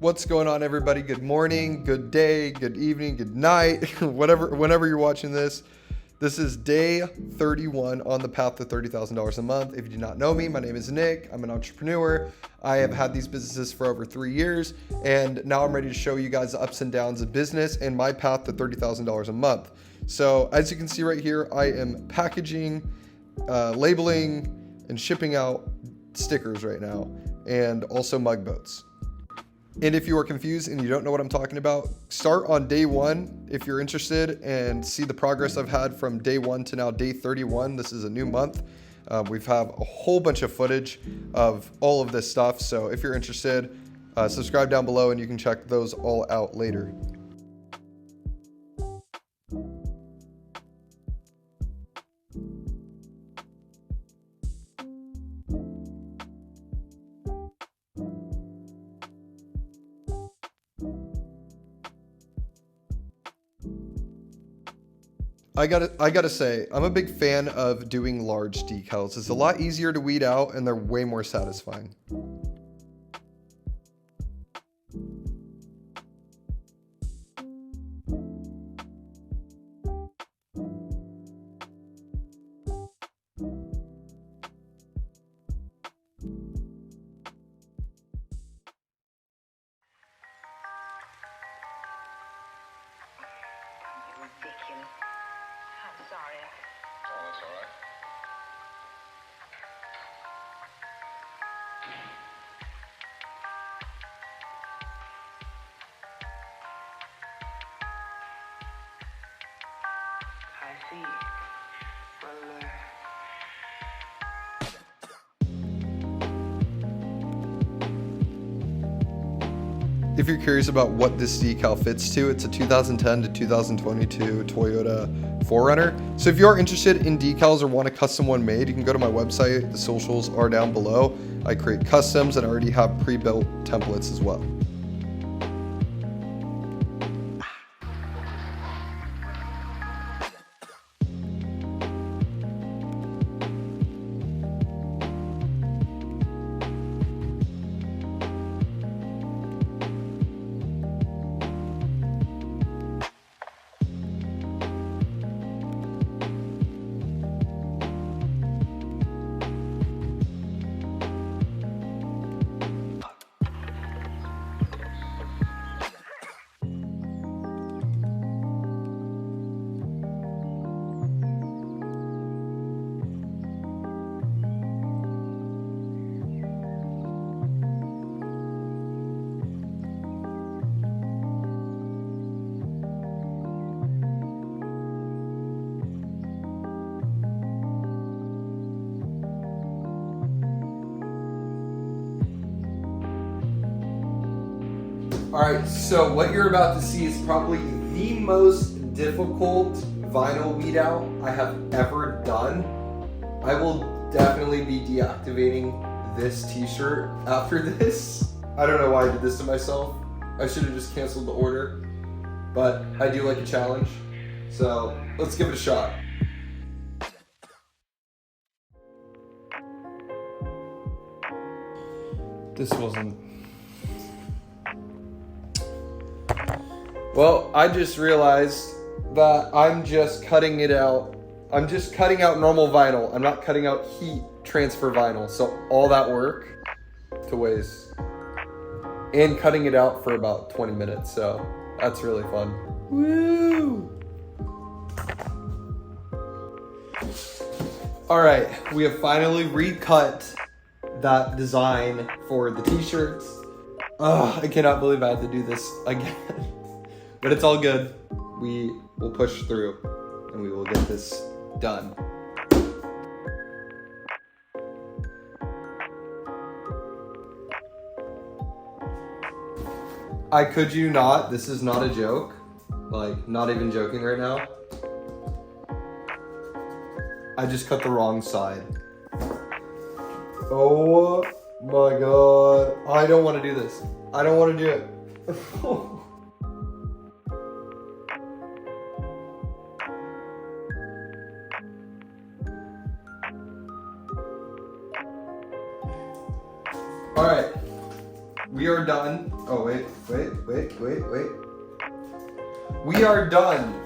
What's going on, everybody? Good morning, good day, good evening, good night, whenever you're watching this. This is day 31 on the path to $30,000 a month. If you do not know me, my name is Nick. I'm an entrepreneur. I have had these businesses for over 3 years, and now I'm ready to show you guys the ups and downs of business and my path to $30,000 a month. So as you can see right here, I am packaging, labeling, and shipping out stickers right now, and also mug boats. And if you are confused and you don't know what I'm talking about, start on day 1 if you're interested and see the progress I've had from day 1 to now day 31. This is a new month. We've have a whole bunch of footage of all of this stuff. So if you're interested, subscribe down below and you can check those all out later. I gotta say, I'm a big fan of doing large decals. It's a lot easier to weed out and they're way more satisfying. Ridiculous. I'm sorry. Oh, that's all right. I see. Well, If you're curious about what this decal fits to, it's a 2010 to 2022 Toyota 4Runner. So if you are interested in decals or want a custom one made, you can go to my website. The socials are down below. I create customs and I already have pre-built templates as well. All right, so what you're about to see is probably the most difficult vinyl weed out I have ever done. I will definitely be deactivating this t-shirt after this. I don't know why I did this to myself. I should have just canceled the order, but I do like a challenge. So let's give it a shot. This wasn't. Well, I just realized that I'm just cutting it out. I'm just cutting out normal vinyl. I'm not cutting out heat transfer vinyl. So all that work to waste. And cutting it out for about 20 minutes. So that's really fun. Woo! All right, we have finally recut that design for the t-shirts. I cannot believe I had to do this again. But it's all good. We will push through and we will get this done. I could you not, this is not a joke. Like, not even joking right now. I just cut the wrong side. Oh my God. I don't want to do this. I don't want to do it. All right, we are are done. Oh, wait. We are done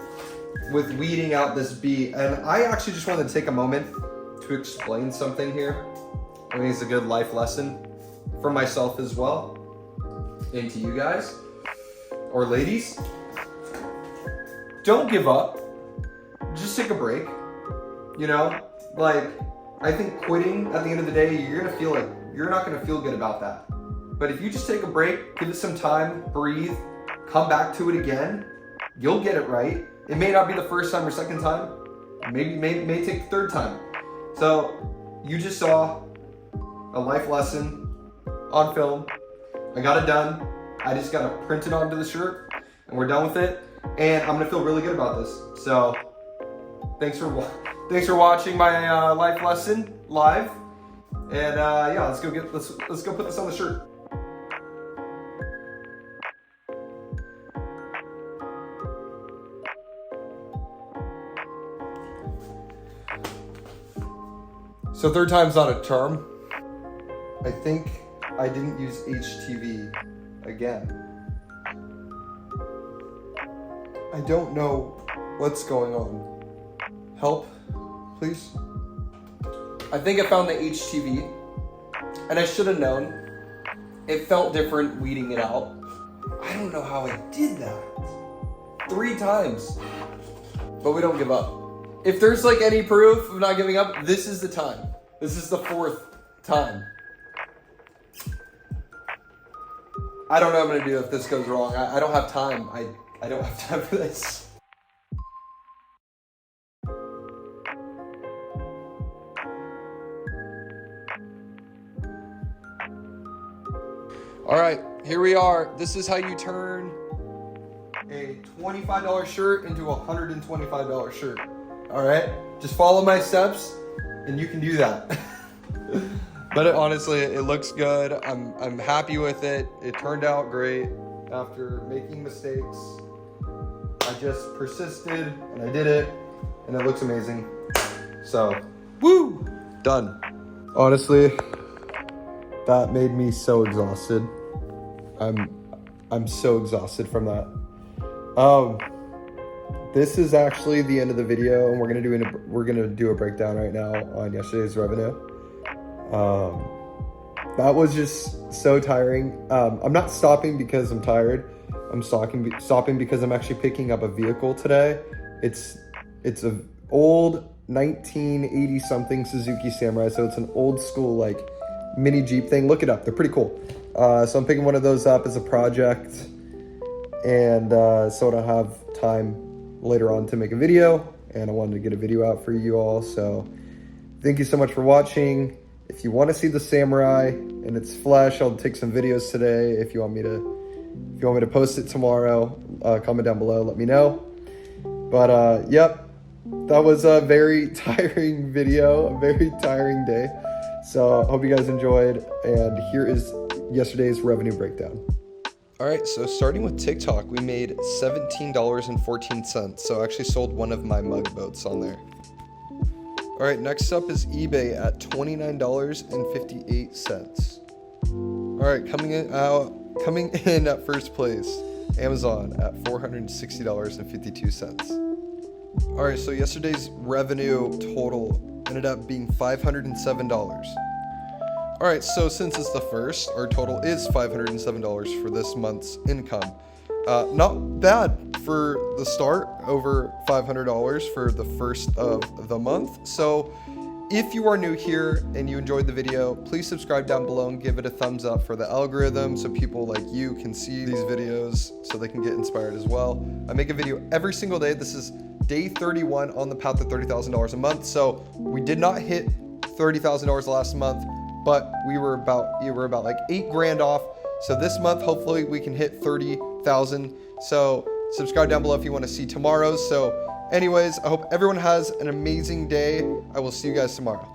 with weeding out this bee. And I actually just wanted to take a moment to explain something here. I think it's a good life lesson for myself as well. And to you guys, or ladies. Don't give up. Just take a break. You know, like, I think quitting at the end of the day, you're not gonna feel good about that. But if you just take a break, give it some time, breathe, come back to it again, you'll get it right. It may not be the first time or second time. Maybe may take the third time. So you just saw a life lesson on film. I got it done. I just gotta print it onto the shirt and we're done with it. And I'm gonna feel really good about this. So thanks for watching my life lesson live. And yeah, let's go put this on the shirt. So third time's not a charm. I think I didn't use HTV again. I don't know what's going on. Help, please. I think I found the HTV, and I should have known. It felt different weeding it out. I don't know how I did that. 3 times. But we don't give up. If there's like any proof of not giving up, this is the time. This is the 4th time. I don't know what I'm gonna do if this goes wrong. I don't have time. I don't have time for this. All right, here we are. This is how you turn a $25 shirt into a $125 shirt. All right, just follow my steps and you can do that. But honestly, it looks good. I'm happy with it. It turned out great after making mistakes. I just persisted and I did it and it looks amazing. So, woo, done. Honestly, that made me so exhausted. I'm so exhausted from that. This is actually the end of the video, and we're gonna do a breakdown right now on yesterday's revenue. That was just so tiring. I'm not stopping because I'm tired. I'm stopping because I'm actually picking up a vehicle today. It's a old 1980 something Suzuki Samurai, so it's an old school like mini Jeep thing. Look it up, they're pretty cool. So I'm picking one of those up as a project, and so I don't have time later on to make a video, and I wanted to get a video out for you all. So thank you so much for watching. If you want to see the Samurai in its flesh, I'll take some videos today. If you want me to post it tomorrow, comment down below, let me know. But yep, that was a very tiring video, a very tiring day. So I hope you guys enjoyed, and here is yesterday's revenue breakdown. All right, so starting with TikTok, we made $17.14. So I actually sold one of my mug boats on there. All right, next up is eBay at $29.58. All right, coming in at first place, Amazon at $460.52. All right, so yesterday's revenue total ended up being $507. All right, so since it's the first, our total is $507 for this month's income. Not bad for the start, over $500 for the first of the month. So if you are new here and you enjoyed the video, please subscribe down below and give it a thumbs up for the algorithm so people like you can see these videos so they can get inspired as well. I make a video every single day. This is day 31 on the path to $30,000 a month. So we did not hit $30,000 last month, but we were about like $8,000 off. So this month, hopefully we can hit 30,000. So subscribe down below if you want to see tomorrow's. So anyways, I hope everyone has an amazing day. I will see you guys tomorrow.